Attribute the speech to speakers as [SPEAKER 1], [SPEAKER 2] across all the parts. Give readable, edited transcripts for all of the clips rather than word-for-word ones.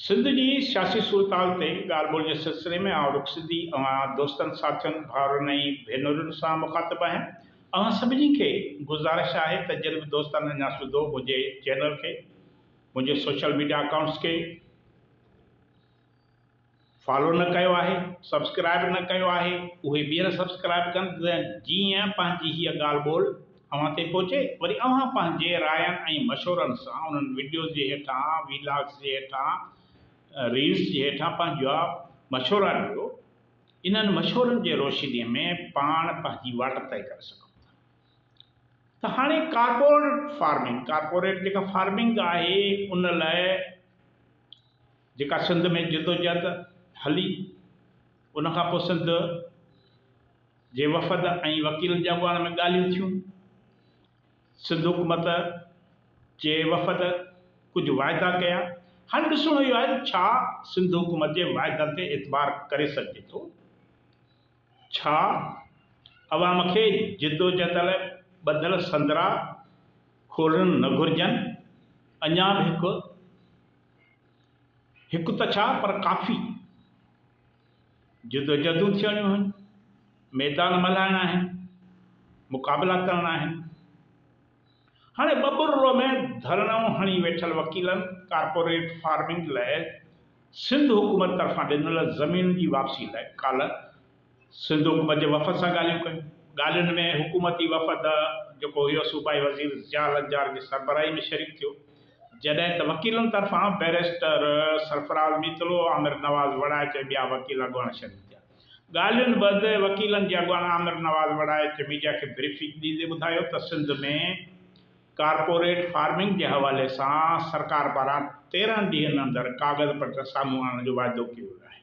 [SPEAKER 1] सिंध जी सियासी सूरताल ते ॻाल्हि ॿोल जे सिलसिले में आउं रुखसदी दोस्तनि साथियुनि भाउरनि ऐं भेनरुनि सां मुखातिब आहियां। सभिनी खे गुज़ारिश आहे त जॾहिं बि दोस्तनि अञा सुधो मुंहिंजे चैनल खे, मुंहिंजे सोशल मीडिया अकाउंट्स खे फॉलो न कयो आहे, सब्सक्राइब न कयो आहे, उहे ॿीहर सब्सक्राइब कनि जीअं पंहिंजी हीअ ॻाल्हि ॿोल अव्हां ते पहुचे। वरी अव्हां पंहिंजे रायनि ऐं मशवरनि सां उन्हनि वीडियोज़ जे हेठां, वीलॉग्स जे हेठां, रील्स जे हेठां पंहिंजा मशवरा ॾियो। इन्हनि मशवरनि जे रोशनीअ में पाण पंहिंजी वाट तय करे सघूं था। त हाणे कारपोरेट जेका फार्मिंग आहे, उन लाइ जेका सिंध में जदोजहद हली, उनखां पोइ सिंध जे वफ़द ऐं वकीलनि जे अॻुवाण में ॻाल्हियूं थियूं। सिंध हुकूमत जे वफ़द कुझु वाइदा कया। हाणे ॾिसणो इहो आहे छा सिंध हुकूमत जे वाइदनि ते एतबार करे सघिजे थो। छा अवाम खे जदोजहद लाइ ॿधल संदरा खोलण न घुरिजनि। अञा बि हिकु त छा पर काफ़ी जदोजहदूं थियणियूं आहिनि, मैदान मल्हाइणा आहिनि, मुक़ाबिला करणा आहिनि। हाणे बबुरो में धरणो हणी वेठल वकीलनि कारपोरेट फार्मिंग लाइ सिंध हुकूमत तरफ़ां ॾिनल ज़मीन जी वापसी लाइ काल्ह सिंध हुकूमत जे वफ़द सां ॻाल्हियूं कयूं। ॻाल्हियुनि में हुकूमती वफ़द जेको हुयो सूबाई वज़ीर ज़िया लंजार जी सरबराही में शरीक थियो, जॾहिं त वकीलनि तरफ़ां बैरिस्टर सरफराज़ मीतलो, आमिर नवाज़ वड़ाइच ऐं ॿिया वकील अॻुवान शरीक थिया। ॻाल्हियुनि बैदि वकीलनि जे अॻुवान आमिर नवाज़ वड़ाइच मीडिया खे ब्रीफिंग ॾींदे ॿुधायो त सिंध में कारपोरेट फार्मिंग जे हवाले सां सरकार पारां 13 ॾींहंनि अंदरि कागज़ पत्र साम्हूं आणण जो वाइदो कयो वियो आहे।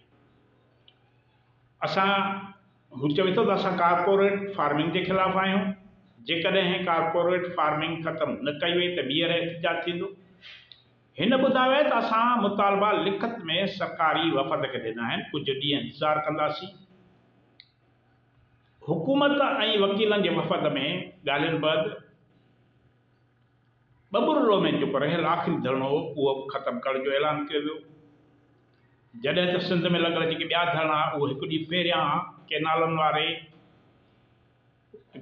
[SPEAKER 1] हू चवे थो त असां कारपोरेट फार्मिंग जे ख़िलाफ़ आहियूं। जेकॾहिं कारपोरेट फार्मिंग ख़तमु न कई वई त ॿीहर एहतिजाज थींदो। हिन ॿुधायो आहे त असां मुतालबा लिखत में सरकारी वफ़द खे ॾिना आहिनि, कुझु ॾींहं इंतज़ारु कंदासीं। हुकूमत ऐं वकीलनि जे वफ़द में ॻाल्हियुनि बैदि बबुरो में जेको रहियल आख़िरी धरणो हो, उहो ख़तमु करण जो ऐलान कयो वियो। जॾहिं त सिंध में लॻल जेके ॿिया धरणा, उहो हिकु ॾींहुं पहिरियां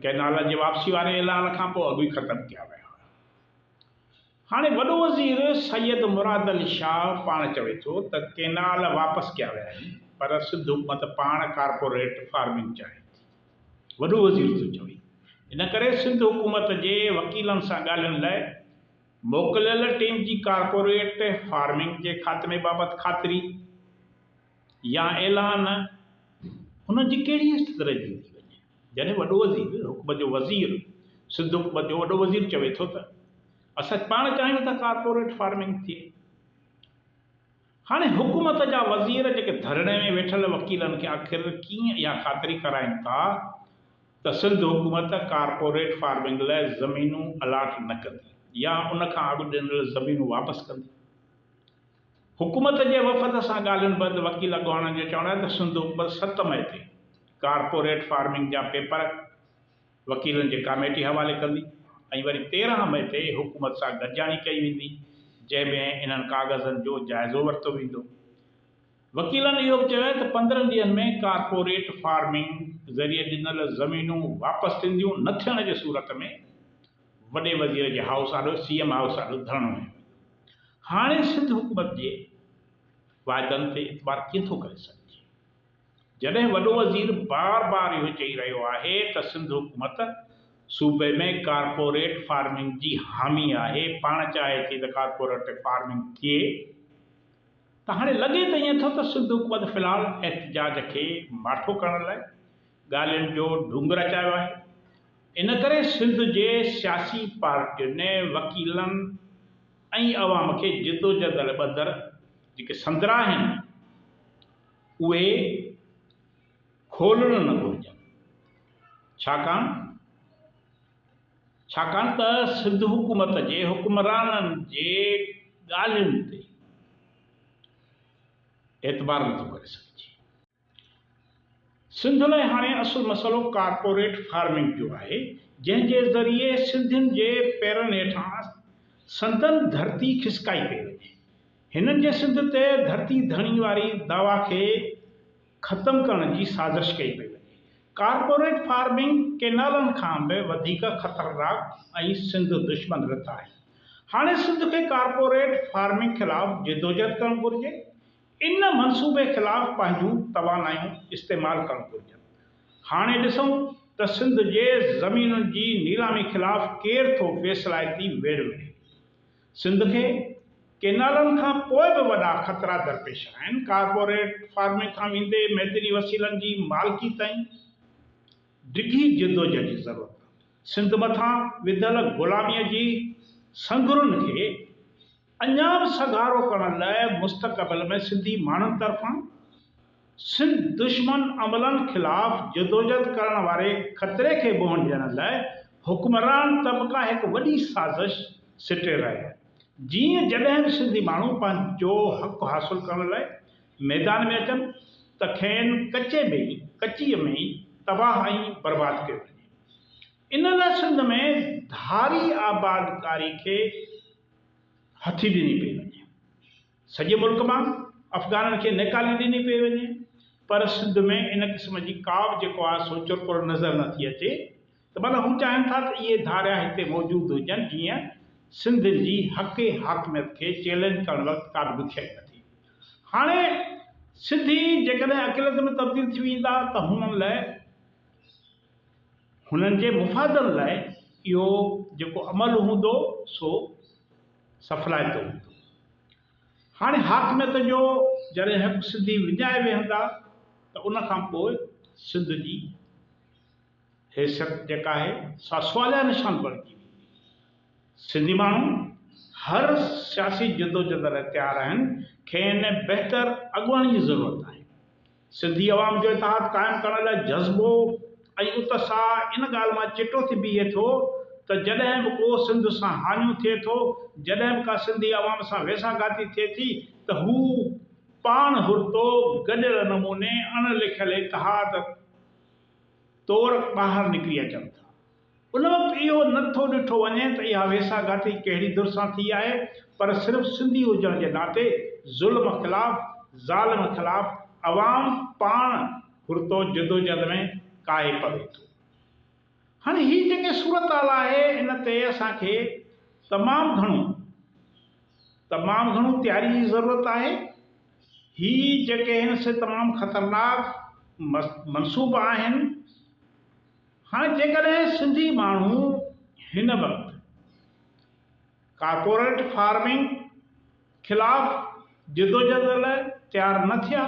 [SPEAKER 1] कैनालनि जे वापसी वारे ऐलान खां पोइ अॻु ई ख़तमु कया विया। हाणे वॾो वज़ीर सैयद मुराद अली शाह पाण चवे थो त कैनाल वापसि कया विया आहिनि, पर सिंध हुकूमत पाण कारपोरेट फार्मिंग चाहे थी। वॾो वज़ीर थो चवे। इन करे सिंध हुकूमत जे वकीलनि सां ॻाल्हियुनि लाइ मोकिलियल टीम जी कारपोरेट फार्मिंग जे ख़ात्मे बाबति ख़ातिरी या ऐलान हुन जी कहिड़ी तरह जी थी वञे। जॾहिं वॾो वज़ीर हुकूमत जो वज़ीर सिंध हुकूमत जो वॾो वज़ीर चवे थो त असां पाण चाहियूं था कारपोरेट फार्मिंग थिए। हाणे हुकूमत जा वज़ीर जेके धरणे में वेठल वकीलनि खे आख़िर कीअं इहा ख़ातिरी कराइनि था त सिंध हुकूमत कारपोरेट फार्मिंग लाइ ज़मीनूं अलाट न कंदी या उनखां अॻु ॾिनल ज़मीनूं वापसि कंदी। हुकूमत जे वफ़द सां ॻाल्हियुनि बैदि वकील अॻुवाणनि जो चवणु आहे त सिंध हुकूमत 7 मई ते कारपोरेट फार्मिंग जा पेपर वकीलनि जे कमेटी हवाले कंदी ऐं वरी 13 मई ते हुकूमत सां गॾिजाणी कई वेंदी, जंहिंमें इन्हनि कागज़नि जो जाइज़ो वरितो वेंदो। वकीलनि इहो बि चयो आहे त 15 ॾींहंनि में कारपोरेट फार्मिंग ज़रिए ॾिनल ज़मीनूं वापसि थींदियूं। न थियण जे सूरत में वॾे वज़ीर जे हाउस आॾो, CM हाउस आॾो धरणो आहे। हाणे सिंध हुकूमत जे वाइदनि ते एतबार कीअं थो करे सघिजे, जॾहिं वॾो वज़ीर बार बार इहो चई रहियो आहे त सिंध हुकूमत सूबे में कारपोरेट फार्मिंग जी हामी आहे, पाण चाहे थी त कारपोरेट फार्मिंग थिए। त हाणे लॻे त ईअं थो त सिंध हुकूमत फ़िलहाल एहतिजाज खे माठो करण लाइ ॻाल्हियुनि जो ढूंग रचायो आहे। इन करे सिंध जे सियासी पार्टियुनि, वकीलनि ऐं अवाम खे जदोजहद लाइ ॿधल जेके संदरा आहिनि, उहे खोलण न घुरिजनि। छाकाणि त सिंध हुकूमत जे हुक्मराननि जे ॻाल्हियुनि ते एतबार नथो करे सघिजे। सिंध लाइ हाणे असुल मसइलो कारपोरेट फार्मिंग जो आहे, जंहिंजे ज़रिए सिंधियुनि जे पेरनि हेठां संदन धरती खिसकाई पई वञे। हिननि जे सिंध ते धरती धणी वारी दवा खे ख़तमु करण जी साज़िश कई पई वञे। कारपोरेट फार्मिंग केनालनि खां बि वधीक ख़तरनाक ऐं सिंध दुश्मन रिथ आहे। हाणे सिंध खे कारपोरेट फार्मिंग ख़िलाफ़ जिदोजहद करणु घुरिजे। इन मनसूबे ख़िलाफ़ पंहिंजूं तवानायूं इस्तेमालु करणु घुरिजनि। हाणे ॾिसूं त सिंध जे ज़मीनुनि जी नीलामी ख़िलाफ़ केरु थो फ़ैसिलाइती वेड़ विढ़े। सिंध खे केनालनि खां पोइ बि वॾा ख़तरा दरपेश आहिनि। कारपोरेट फार्मिंग खां वेंदे मैदनी वसीलनि जी मालिकी ताईं डिघी जिदोजहद जी ज़रूरत आहे। सिंध मथां विधल ग़ुलामीअ जी संगरुनि खे अञा बि सगारो करण लाइ मुस्तक़बिल में सिंधी माण्हुनि तरफ़ां सिंध दुश्मन अमलनि ख़िलाफ़ जिदोजहद करण वारे ख़तरे खे मुंहुं ॾियण लाइ हुक्मरान तबक़ा हिकु वॾी साज़िश सिटे रहिया आहिनि। जीअं जॾहिं बि सिंधी माण्हू पंहिंजो हक़ हासिलु करण लाइ मैदान में अचनि त खेनि कचीअ में ई तबाह ऐं बर्बाद कयो वञे। इन लाइ सिंध में धारी आबादकारी खे हथी ॾिनी पई वञे। सॼे मुल्क मां अफ़गाननि खे निकाली ॾिनी पई वञे, पर सिंध में इन क़िस्म जी का बि जेको आहे सो चुरपुर नज़र नथी अचे। त माना हू चाहिनि था त इहे धारिया हिते मौजूदु हुजनि जीअं सिंध जी हक़े हाकमियत खे चैलेंज करण वक़्तु का बि ॾुखियाई न थिए। हाणे सिंधी जेकॾहिं अक़िलत में तब्दील थी वेंदा त हुननि जे मुफ़ादनि लाइ इहो जेको अमल हूंदो सो सफलाइतो हूंदो। हाणे हाकमियत जो जॾहिं हक़ सिंधी विञाए वेहंदा त उन खां पोइ सिंध जी हैसियत जेका आहे सा सवालिया निशान बणिजी वेंदी। सिंधी माण्हू हर सियासी जिदोजहद लाइ तयारु आहिनि। खेनि बहितर अॻुवाणी जी ज़रूरत आहे। सिंधी अवाम जो इतिहाद क़ाइमु करण लाइ जज़्बो ऐं उत्साह इन ॻाल्हि मां चिटो थी बीहे थो त जॾहिं बि को सिंध सां हानियूं थिए थो, जॾहिं बि का सिंधी अवाम सां वेसाघाती थिए थी त हू पाण हुरतो गॾियल नमूने अणलिखियल इतिहाद तौरु ॿाहिरि निकिरी अचनि था। उन वक़्तु इहो नथो ॾिठो वञे त इहा वेसाघाती कहिड़ी दुर सां थी आहे, पर सिर्फ़ु सिंधी हुजण जे नाते ज़ुल्म ख़िलाफ़ ज़ालिम ख़िलाफ़ अवाम पाण हुरतो जिदोजहद में काए पवे थो। हाणे हीअ जेके सूरत हाल आहे इन ते असांखे तमामु घणो तयारी जी ज़रूरत आहे। ही जेके हिन से तमामु ख़तरनाक मनसूबा आहिनि। हाणे जेकॾहिं सिंधी माण्हू हिन वक़्तु कारपोरेट फार्मिंग ख़िलाफ़ जिदोजहद लाइ तयारु न थिया,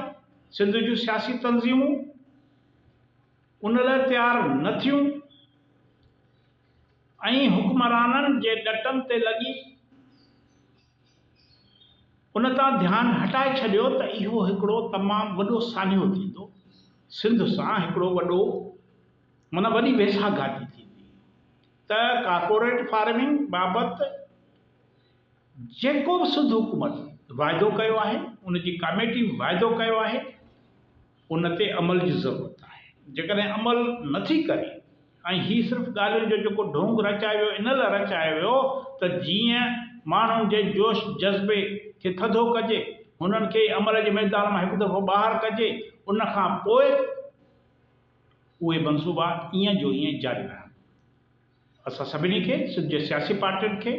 [SPEAKER 1] सिंध जूं सियासी तंज़ीमूं उन लाइ तयारु न थियूं ऐं हुक्मराननि जे ॾटनि ते लॻी उन तां ध्यानु हटाए छॾियो त इहो हिकिड़ो तमामु वॾो सान्हो थींदो। सिंध सां हिकिड़ो वॾो माना वॾी वेसाघाती थींदी। त कारपोरेट फार्मिंग बाबति जेको बि सिंध हुकूमत वाइदो कयो आहे, उन जी कमेटी वाइदो कयो आहे, उन ते अमल जी ज़रूरत आहे। जेकॾहिं अमल नथी करे ऐं हीअ सिर्फ़ु ॻाल्हियुनि जो जेको ढोंग रचायो वियो इन लाइ रचायो वियो त जीअं माण्हुनि जे जोश जज़्बे खे थधो कजे, हुननि खे अमल जे मैदान मां हिकु दफ़ो ॿाहिरि कजे, उन खां पोइ उहे मनसूबा ईअं जो ईअं जारी रहनि। असां सभिनी खे, सिंध जे सियासी पार्टियुनि खे,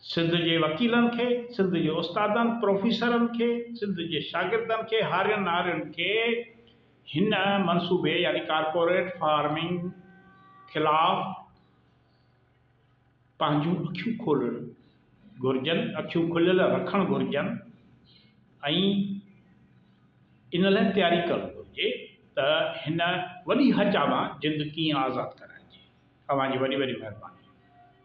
[SPEAKER 1] सिंध जे वकीलनि खे, सिंध जे उस्तादनि प्रोफेसरनि खे, सिंध जे शागिर्दनि खे, हारियुनि नारियुनि खे हिन मनसूबे यानी कारपोरेट फार्मिंग ख़िलाफ़ पंहिंजूं अखियूं खोलणु घुरिजनि, अखियूं खुलियल रखणु घुरिजनि ऐं इन लाइ तयारी करणु घुरिजे त हिन वॾी हचा मां जिंदु कीअं आज़ादु कराइजे। तव्हांजी वॾी वॾी महिरबानी।